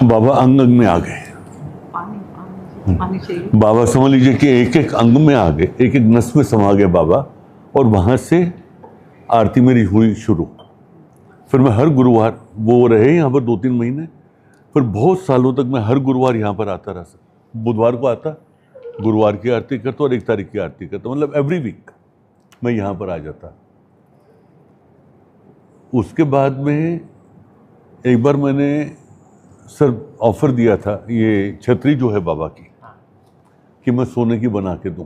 बाबा अंग अंग में आ गए। पानी चाहिए। बाबा समझ लीजिए कि एक एक अंग में आ गए, एक एक नस में समा गए बाबा। और वहाँ से आरती मेरी हुई शुरू। फिर मैं हर गुरुवार, वो रहे यहाँ पर 2-3 महीने, फिर बहुत सालों तक मैं हर गुरुवार यहाँ पर आता रहा सर। बुधवार को आता, गुरुवार की आरती करता और 1 तारीख की आरती करता, मतलब एवरी वीक मैं यहाँ पर आ जाता। उसके बाद में एक बार मैंने सर ऑफर दिया था, ये छतरी जो है बाबा की, कि मैं सोने की बना के दूं।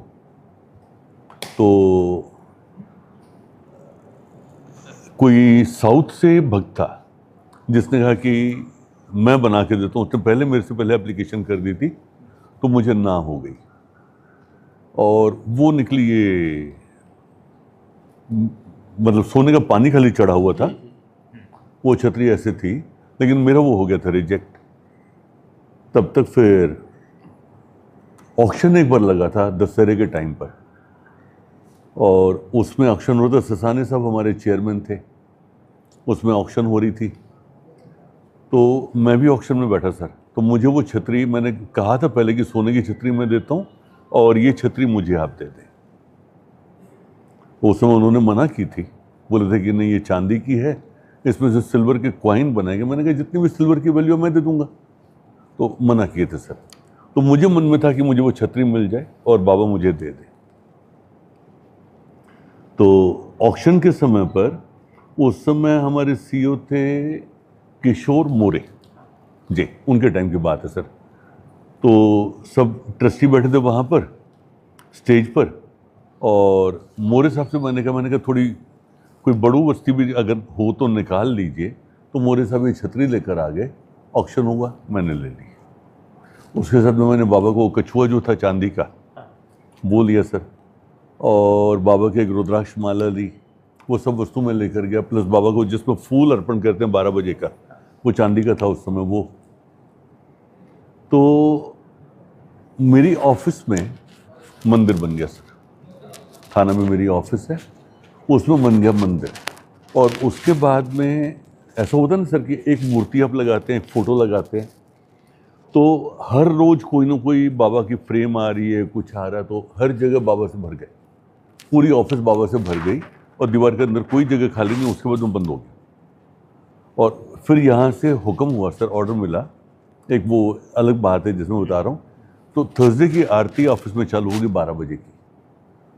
तो कोई साउथ से भक्त था जिसने कहा कि मैं बना के देता हूँ। उसने पहले मेरे से पहले एप्लीकेशन कर दी थी, तो मुझे ना हो गई। और वो निकली ये, मतलब सोने का पानी खाली चढ़ा हुआ था, वो छतरी ऐसे थी, लेकिन मेरा वो हो गया था रिजेक्ट। तब तक फिर ऑक्शन एक बार लगा था दशहरे के टाइम पर, और उसमें ऑक्शन हो रहा था, ससाने साहब हमारे चेयरमैन थे, उसमें ऑक्शन हो रही थी, तो मैं भी ऑक्शन में बैठा सर। तो मुझे वो छतरी, मैंने कहा था पहले कि सोने की छतरी मैं देता हूँ और ये छतरी मुझे आप दे दें। उस समय उन्होंने मना की थी, बोले थे कि नहीं ये चांदी की है, इसमें से सिल्वर के कॉइन बनाएंगे। मैंने कहा जितनी भी सिल्वर की वैल्यू मैं दे दूंगा, तो मना किए थे सर। तो मुझे मन में था कि मुझे वो छतरी मिल जाए और बाबा मुझे दे दे। तो ऑक्शन के समय पर, उस समय हमारे सीईओ थे किशोर मोरे जी, उनके टाइम की बात है सर। तो सब ट्रस्टी बैठे थे वहाँ पर स्टेज पर, और मोरे साहब से मैंने कहा थोड़ी कोई बड़ू वस्ती भी अगर हो तो निकाल लीजिए। तो मोरे साहब ये छतरी लेकर आ गए, ऑक्शन हुआ, मैंने ले ली। उसके साथ में मैंने बाबा को कछुआ जो था चांदी का, वो लिया सर, और बाबा के एक रुद्राक्ष माला ली, वो सब वस्तु में लेकर गया। प्लस बाबा को जिसमें फूल अर्पण करते हैं 12 बजे का, वो चांदी का था उस समय वो। तो मेरी ऑफिस में मंदिर बन गया सर, थाना में मेरी ऑफिस है, उसमें बन गया मंदिर। और उसके बाद में ऐसा होता है ना सर कि एक मूर्ति आप लगाते हैं, एक फ़ोटो लगाते हैं, तो हर रोज़ कोई ना कोई बाबा की फ्रेम आ रही है, कुछ आ रहा है, तो हर जगह बाबा से भर गए, पूरी ऑफिस बाबा से भर गई, और दीवार के अंदर कोई जगह खाली नहीं। उसके बाद वो बंद हो गया। और फिर यहाँ से हुक्म हुआ सर, ऑर्डर मिला, एक वो अलग बात है जिसमें बता रहा हूँ। तो थर्सडे की आरती ऑफिस में चालू होगी 12 बजे की।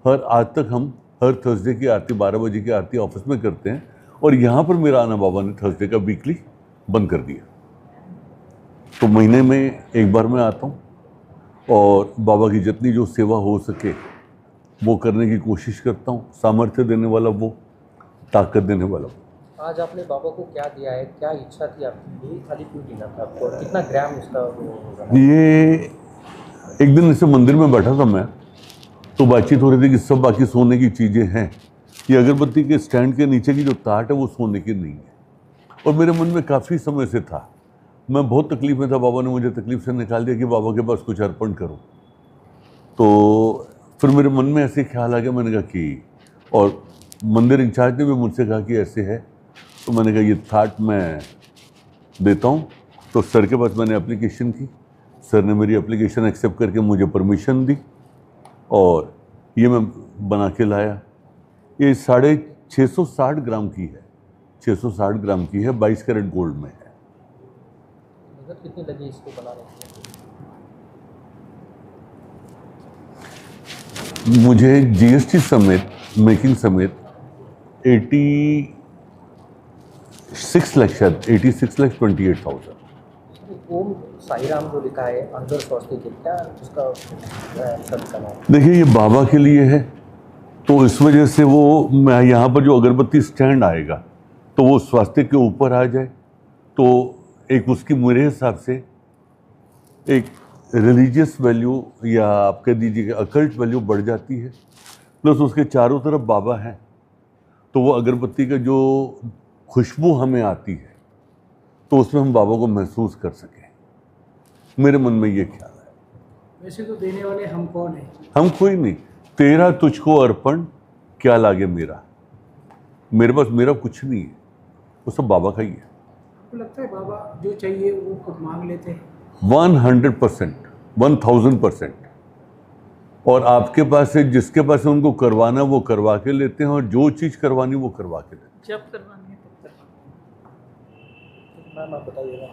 आज तक हम हर थर्सडे की आरती 12 बजे की आरती ऑफिस में करते हैं, और यहाँ पर मेरा आना बाबा ने थर्सडे का वीकली बंद कर दिया। तो महीने में एक बार मैं आता हूँ, और बाबा की जितनी जो सेवा हो सके वो करने की कोशिश करता हूँ। सामर्थ्य देने वाला वो, ताकत देने वाला वो। आज आपने बाबा को क्या दिया है, क्या इच्छा थी आपकी, यही थाली क्यों देना था आपको, और कितना ग्राम उसका वो? ये एक दिन ऐसे मंदिर में बैठा था मैं, तो बातचीत हो रही थी कि सब बाकी सोने की चीज़ें हैं, ये अगरबत्ती के स्टैंड के नीचे की जो ताट है वो सोने की नहीं है। और मेरे मन में काफ़ी समय से था, मैं बहुत तकलीफ में था, बाबा ने मुझे तकलीफ से निकाल दिया कि बाबा के पास कुछ अर्पण करो। तो फिर मेरे मन में ऐसे ख्याल आ गया, मैंने कहा कि, और मंदिर इंचार्ज ने भी मुझसे कहा कि ऐसे है, तो मैंने कहा ये थाट मैं देता हूँ। तो सर के पास मैंने एप्लीकेशन की, सर ने मेरी एप्लीकेशन एक्सेप्ट करके मुझे परमिशन दी, और ये मैं बना के लाया। ये 660 ग्राम की है, 660 ग्राम की है, 22 कैरेट गोल्ड में है। कितनी लगी इसको बनाने के लिए? मुझे जीएसटी समेत, मेकिंग समेत 86 लाख, शायद 86,28,000। ओम साई राम जो लिखा है अंदर स्वास्तिक, क्या उसका शब्द का नाम? देखिए ये बाबा के लिए है, तो इस वजह से वो, मैं यहाँ पर जो अगरबत्ती स्टैंड आएगा तो वो स्वास्तिक के ऊपर आ जाए, तो एक उसकी मेरे हिसाब से एक रिलीजियस वैल्यू, या आप कह दीजिए अकल्ट वैल्यू बढ़ जाती है। प्लस उसके चारों तरफ बाबा हैं, तो वो अगरबत्ती का जो खुशबू हमें आती है, तो उसमें हम बाबा को महसूस कर सकें। मेरे मन में ये ख्याल है। वैसे तो देने वाले हम कौन है? हम कोई नहीं, तेरा तुझको अर्पण क्या लागे मेरा, मेरे पास मेरा कुछ नहीं है, वो सब बाबा का ही है। आपको लगता है बाबा जो चाहिए वो खुद मांग लेते हैं? 100%, 1000%। और आपके पास है, जिसके पास है उनको करवाना वो करवा के लेते हैं, और जो चीज़ करवानी वो करवा के लेते हैं। जब करवानी है तब करवानी है। मैम आप बताइएगा।